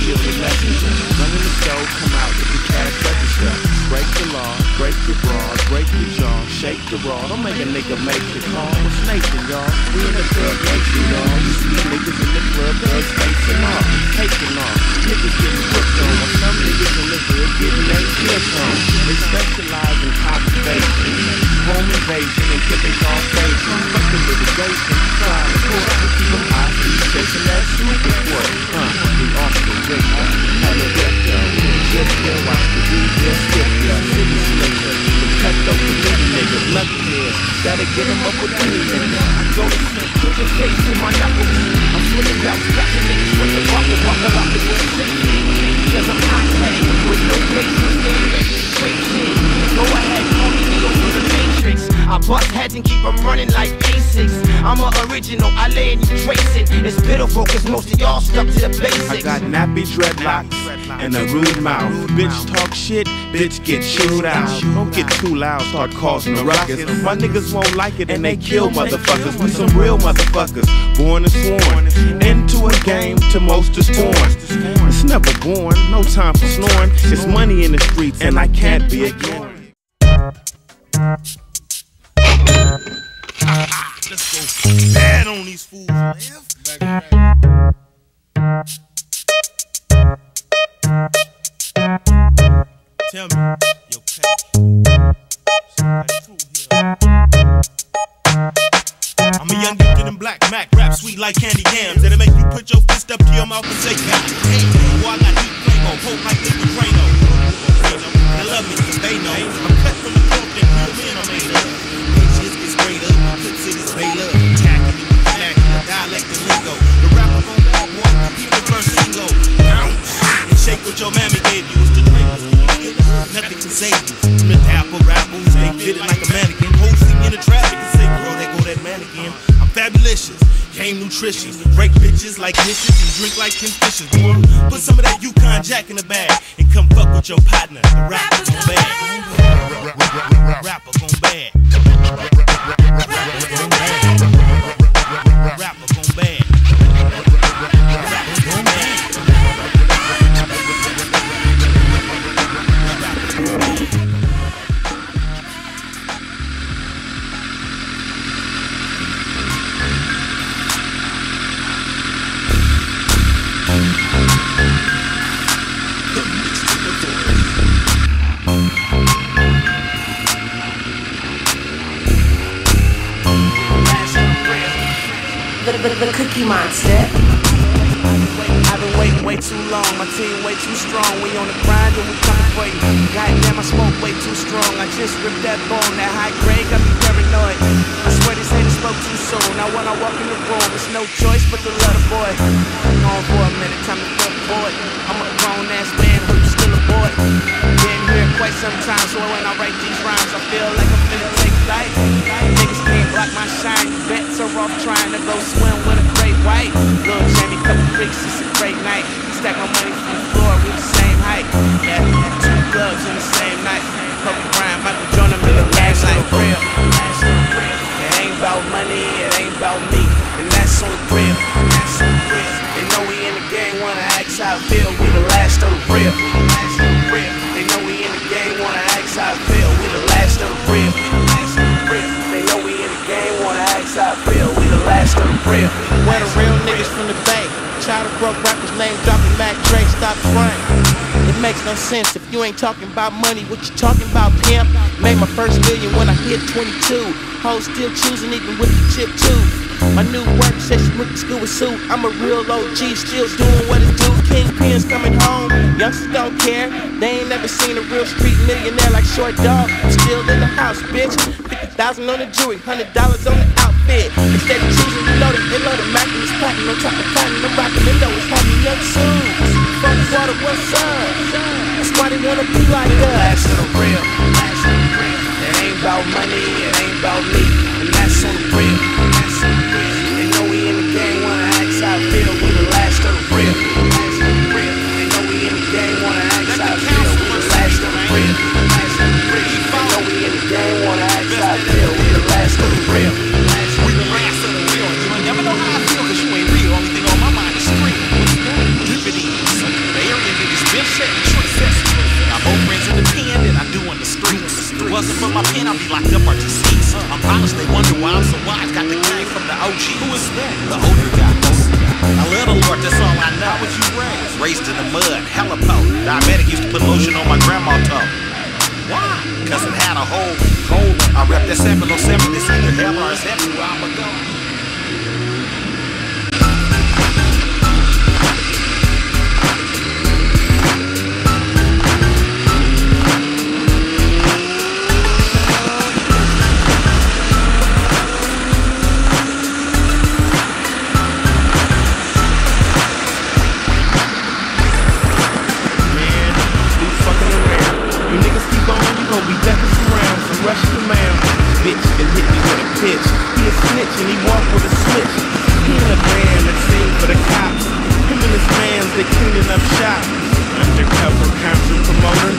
kill the messenger. Running the show, come out with the cash register. Break the law, break your bras, break your jaw, shake the raw. Don't make a nigga make the call. What's nation, y'all? We in the club nation, y'all. You see niggas in the club, thugs facing off, taking off. Niggas getting hooked on, while some niggas in the hood getting their flipped on. They specialize in cultivation, home invasion, and killing causation. Fucking litigation, trying to court to keep them high. Chasing that super sport, we off the Richter. Hella Richter, Richter, watch the DJ skip ya. City slicker, the cut up the little nigga, lucky heads. Gotta get him up with the nigga. I go to sleep, put your face in my knuckles. I'm swinging out, catching niggas with the walker out the bullshit. Cause I'm hot headed with no patience, crazy. Go ahead, homie, we go through the matrix. I bust heads and keep them running like A6. I'm an original, I lay and you trace it. It's pitiful cause most of y'all stuck to the basics. I got nappy dreadlocks and a rude mouth. Bitch talk shit, bitch get chewed out. Don't get too loud, start causing a ruckus. My niggas won't like it and they kill motherfuckers. We some real motherfuckers, born and sworn into a game to most is born. It's never born, no time for snoring. It's money in the streets and I can't be ignored. Let's go bad on these fools. Tell me, yo, I'm a young youth in black Mac, rap sweet like candy yams. That'll make you put your fist up to your mouth and say, God damn. Boy, I got deep flame, hope like liquid Drano. They love me, they know. I'm cut from the throat, that real men are made up. Shit gets straight up, clips in his made up. Tackling, vernacular, dialect and lingo. The rapper gon' bad boy, keep the first single. And shake what your mammy gave you. It's the drink. Nothing can save you. Smith apple rappers, they fit it like a mannequin. Whole see me in the traffic and say, girl, they go that man again. I'm fabulous, game nutritious. Break bitches like dishes and drink like 10 fishes. Put some of that Yukon Jack in the bag and come fuck with your partner. The rapper gon' bad. Rapper gon' bad. Rapper gon' bad. Rapper gon' bad. The Cookie Monster. I've been waiting way too long, my team way too strong. We on the grind and we coming for you. Goddamn, I smoke way too strong. I just ripped that bone, that high grade got me paranoid. I swear these haters spoke too soon. Now when I walk in the room, it's no choice but to love the boy. I'm on for a minute, time to fuck boy. I'm a grown ass man who's still a boy. Been here quite some time, so when I write these rhymes, I feel like I'm finna take flight. Niggas can't block my shine. Bets are off trying to go swim with a great white. Little Jamie, couple freaks, it's a great night. Stack my money from the floor, we the same height. Yeah, 2 gloves in the same night. Kobe Bryant, Michael Jordan, in the last night. Real. It ain't about money, it ain't about me. And that's on the real. They know we in the game, wanna ask how I feel. We the last of the real. They know we in the game, wanna ask how I feel. We the last of the real. They know we in the game, wanna ask how I feel. We the last of the real. Where the real niggas from the bank. Child of broke rappers, name dropping Mac Dre, stop front. It makes no sense if you ain't talking about money. What you talking about, pimp? Made my first million when I hit 22. Hoes still choosing even with the chip too. My new work says she went to school with suit. I'm a real OG, still doing what it do. Kingpins coming home, youngsters don't care. They ain't never seen a real street millionaire like Short Dog. I'm still in the house, bitch. 50,000 on the jewelry, $100 on the outfit. Instead of choosing reloaded, they loaded Mac in this platinum on top of cotton. I'm rocking the know it's happening young soon. Fuck water, what's up? That's why they wanna be like us. Last of the real. It ain't about money, it ain't about me. And that's on the real. They know we in the game, wanna ask how I feel. We the last of the real. They know we in the game, wanna ask how I feel. We the last of the real. They know we in the game, wanna ask how I feel. We the last of the real. We the last of the real. You never know how I feel cause you ain't real. Only thing on my mind is scream. Keep it easy. Old friends in the pen than I do on the streets. If it wasn't for my pen, I'd be locked up or deceased. I'm polished, they wonder why I'm so wise. Got the game from the OG. Who is that? The older guy. I love the Lord, that's all I know. How was you raised? Raised in the mud, hella po. Diabetic, used to put lotion on my grandma's toe. Why? Cause it had a hole. I rep that 707, it's either hell or it's heaven where I'ma go. Bitch and hit me with a pitch. He a snitch and he walk with a switch. He in a band that sing for the cops. Him and his mans, they cleaning up shop. Undercover concert promoter.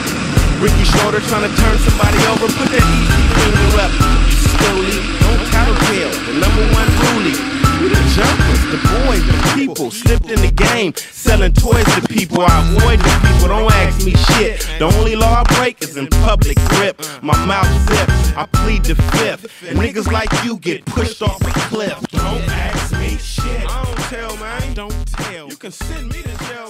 Ricky Schroeder trying to turn somebody over. Put that easy finger up. Slowly, don't tattletale. The #1 rulie. We the jumpers, the boys, the people. Slipped in the game, selling toys to people. I avoid the people, don't ask me shit. The only law I break is in public grip. My mouth zips, I plead the fifth. And niggas like you get pushed off a cliff. Don't ask me shit. I don't tell, man. Don't tell. You can send me to jail.